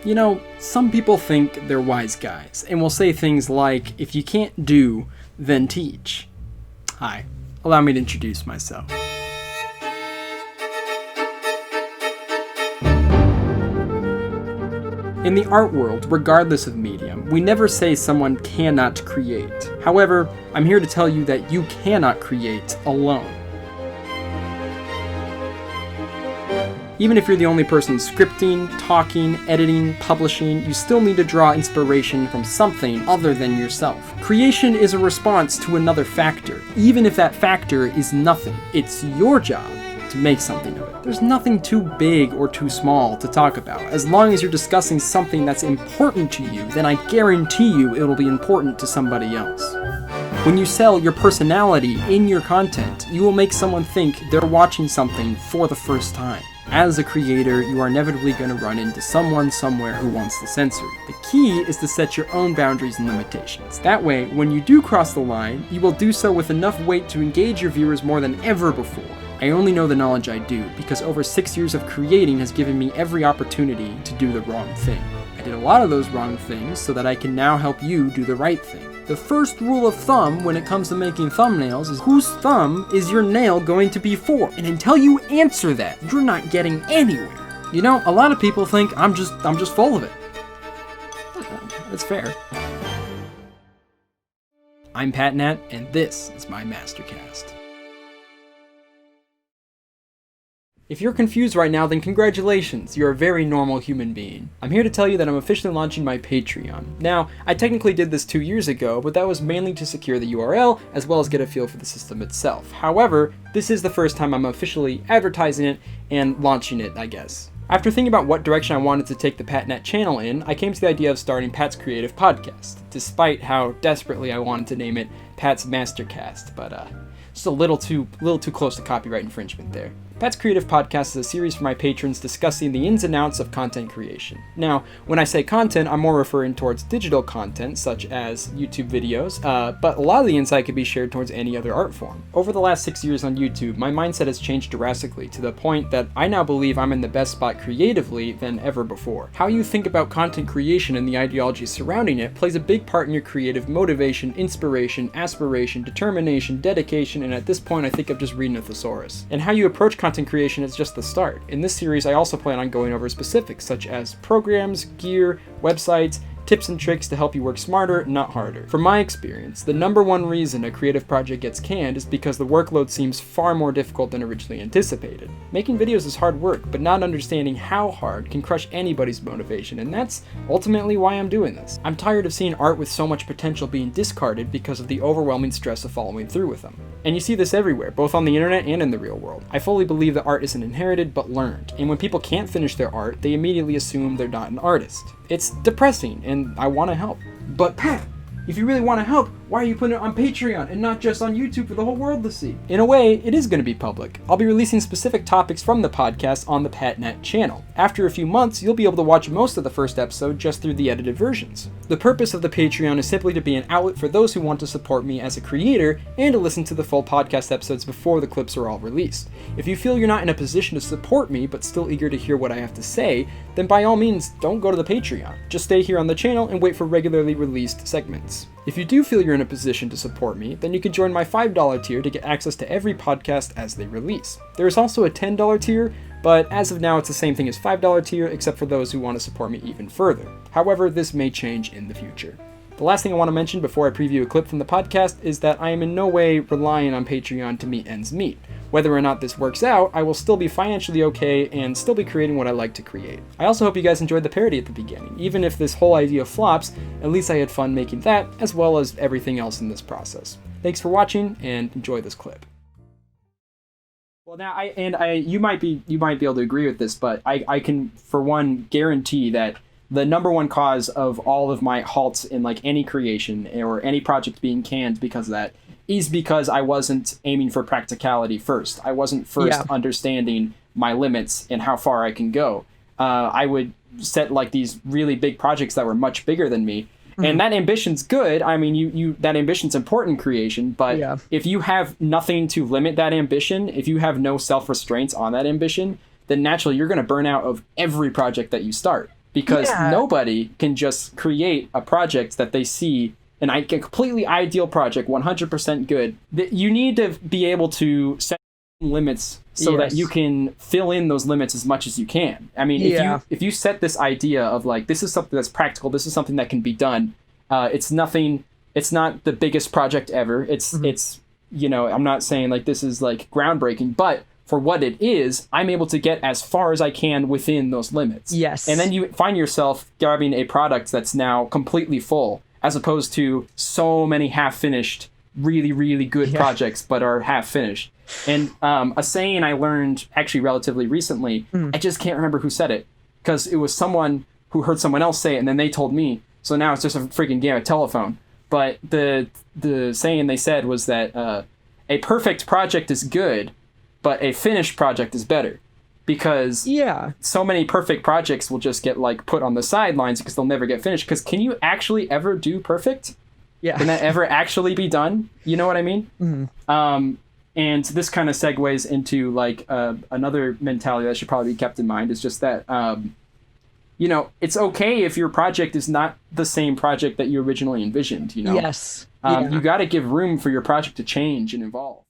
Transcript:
You know, some people think they're wise guys, and will say things like, if you can't do, then teach. Hi, allow me to introduce myself. In the art world, regardless of medium, we never say someone cannot create. However, I'm here to tell you that you cannot create alone. Even if you're the only person scripting, talking, editing, publishing, you still need to draw inspiration from something other than yourself. Creation is a response to another factor, even if that factor is nothing. It's your job to make something of it. There's nothing too big or too small to talk about. As long as you're discussing something that's important to you, then I guarantee you it'll be important to somebody else. When you sell your personality in your content, you will make someone think they're watching something for the first time. As a creator, you are inevitably going to run into someone somewhere who wants to censor you. The key is to set your own boundaries and limitations. That way, when you do cross the line, you will do so with enough weight to engage your viewers more than ever before. I only know the knowledge I do because over 6 years of creating has given me every opportunity to do the wrong thing. I did a lot of those wrong things so that I can now help you do the right thing. The first rule of thumb when it comes to making thumbnails is whose thumb is your nail going to be for? And until you answer that, you're not getting anywhere. You know, a lot of people think I'm just full of it. That's fair. I'm Pat Nat, and this is my Mastercast. If you're confused right now, then congratulations, you're a very normal human being. I'm here to tell you that I'm officially launching my Patreon. Now, I technically did this 2 years ago, but that was mainly to secure the URL, as well as get a feel for the system itself. However, this is the first time I'm officially advertising it and launching it, I guess. After thinking about what direction I wanted to take the PatNat channel in, I came to the idea of starting Pat's Creative Podcast, despite how desperately I wanted to name it Pat's Mastercast, but just a little too close to copyright infringement there. Pat's Creative Podcast is a series for my patrons discussing the ins and outs of content creation. Now, when I say content, I'm more referring towards digital content, such as YouTube videos, but a lot of the insight can be shared towards any other art form. Over the last 6 years on YouTube, my mindset has changed drastically to the point that I now believe I'm in the best spot creatively than ever before. How you think about content creation and the ideology surrounding it plays a big part in your creative motivation, inspiration, aspiration, determination, dedication, and at this point I think I'm just reading a thesaurus. And how you approach content creation is just the start. In this series, I also plan on going over specifics such as programs, gear, websites, tips and tricks to help you work smarter, not harder. From my experience, the number one reason a creative project gets canned is because the workload seems far more difficult than originally anticipated. Making videos is hard work, but not understanding how hard can crush anybody's motivation, and that's ultimately why I'm doing this. I'm tired of seeing art with so much potential being discarded because of the overwhelming stress of following through with them. And you see this everywhere, both on the internet and in the real world. I fully believe that art isn't inherited, but learned. And when people can't finish their art, they immediately assume they're not an artist. It's depressing, and I want to help. But Pat, if you really want to help, why are you putting it on Patreon and not just on YouTube for the whole world to see? In a way, it is going to be public. I'll be releasing specific topics from the podcast on the PatNat channel. After a few months, you'll be able to watch most of the first episode just through the edited versions. The purpose of the Patreon is simply to be an outlet for those who want to support me as a creator and to listen to the full podcast episodes before the clips are all released. If you feel you're not in a position to support me but still eager to hear what I have to say, then by all means, don't go to the Patreon. Just stay here on the channel and wait for regularly released segments. If you do feel you're in a position to support me, then you can join my $5 tier to get access to every podcast as they release. There is also a $10 tier, but as of now it's the same thing as $5 tier except for those who want to support me even further. However, this may change in the future. The last thing I want to mention before I preview a clip from the podcast is that I am in no way relying on Patreon to meet ends meet. Whether or not this works out, I will still be financially okay and still be creating what I like to create. I also hope you guys enjoyed the parody at the beginning. Even if this whole idea flops, at least I had fun making that, as well as everything else in this process. Thanks for watching, and enjoy this clip. Well, now, you might be able to agree with this, but I can, for one, guarantee that the number one cause of all of my halts in like any creation or any project being canned because of that is because I wasn't aiming for practicality first. I wasn't first understanding my limits and how far I can go. I would set like these really big projects that were much bigger than me, And that ambition's good. I mean, you that ambition's important in creation, but if you have nothing to limit that ambition, if you have no self-restraints on that ambition, then naturally you're going to burn out of every project that you start, because nobody can just create a project that they see a completely ideal project, 100% good. You need to be able to set limits so that you can fill in those limits as much as you can. I mean, if you set this idea of like, this is something that's practical, this is something that can be done, it's not the biggest project ever. It's, you know, I'm not saying like this is like groundbreaking, but for what it is, I'm able to get as far as I can within those limits. Yes. And then you find yourself grabbing a product that's now completely full, as opposed to so many half-finished, really, really good projects, but are half-finished. And a saying I learned actually relatively recently, I just can't remember who said it, because it was someone who heard someone else say it, and then they told me. So now it's just a freaking game of telephone. But the saying they said was that a perfect project is good, but a finished project is better. Because so many perfect projects will just get like put on the sidelines because they'll never get finished. Because can you actually ever do perfect? Yeah. Can that ever actually be done? You know what I mean? Mm-hmm. And this kind of segues into like another mentality that should probably be kept in mind, is just that, you know, it's okay if your project is not the same project that you originally envisioned, you know? Yes. You got to give room for your project to change and evolve.